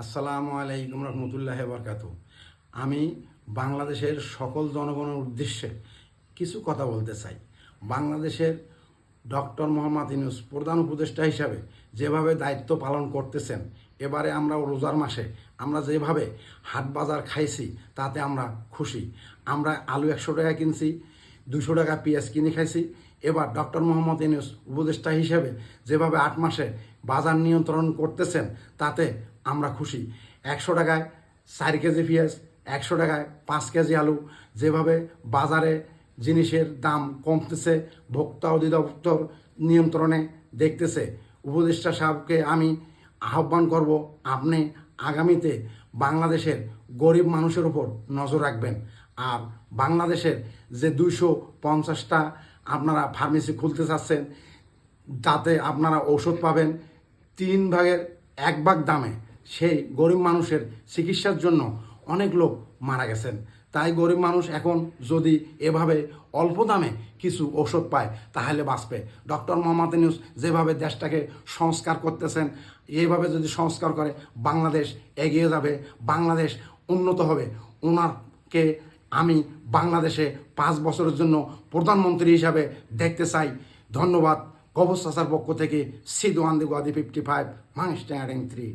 আসসালামু আলাইকুম রহমতুল্লাহ বরকাত। আমি বাংলাদেশের সকল জনগণের উদ্দেশ্যে কিছু কথা বলতে চাই। বাংলাদেশের ডক্টর মোহাম্মদ ইউনূস প্রধান উপদেষ্টা হিসাবে যেভাবে দায়িত্ব পালন করতেছেন, এবারে আমরা রোজার মাসে আমরা যেভাবে হাট বাজার খাইছি তাতে আমরা খুশি। আমরা আলু 100 টাকা কিনছি, 200 টাকা পেঁয়াজ কিনে খাইছি। এবার ডক্টর মোহাম্মদ ইউনূস উপদেষ্টা হিসেবে যেভাবে 8 মাসে বাজার নিয়ন্ত্রণ করতেছেন তাতে আমরা খুশি। 100 টাকায় 4 কেজি পেঁয়াজ, 100 টাকায় 5 কেজি আলু, যেভাবে বাজারে জিনিসের দাম কমতেছে, ভোক্তা অধিদপ্তর নিয়ন্ত্রণে দেখতেছে। উপদেষ্টা সাহেবকে আমি আহ্বান করব, আপনি আগামীতে বাংলাদেশের গরিব মানুষের উপর নজর রাখবেন। আর বাংলাদেশের যে 250টা আপনারা ফার্মেসি খুলতে চাচ্ছেন, তাতে আপনারা ঔষধ পাবেন 3 ভাগের 1 ভাগ দামে। সেই গরিব মানুষের চিকিৎসার জন্য অনেক লোক মারা গেছেন। তাই গরিব মানুষ এখন যদি এভাবে অল্প দামে কিছু ওষুধ পায় তাহলে বাঁচবে। ডক্টর মোহাম্মদ ইউনূস যেভাবে দেশটাকে সংস্কার করতেছেন, এইভাবে যদি সংস্কার করে বাংলাদেশ এগিয়ে যাবে, বাংলাদেশ উন্নত হবে। ওনাকে আমি বাংলাদেশে 5 বছরের জন্য প্রধানমন্ত্রী হিসাবে দেখতে চাই। ধন্যবাদ। কবর চাচার পক্ষ থেকে সিদ ওয়ান দি 55 মাংস্টারিং 3।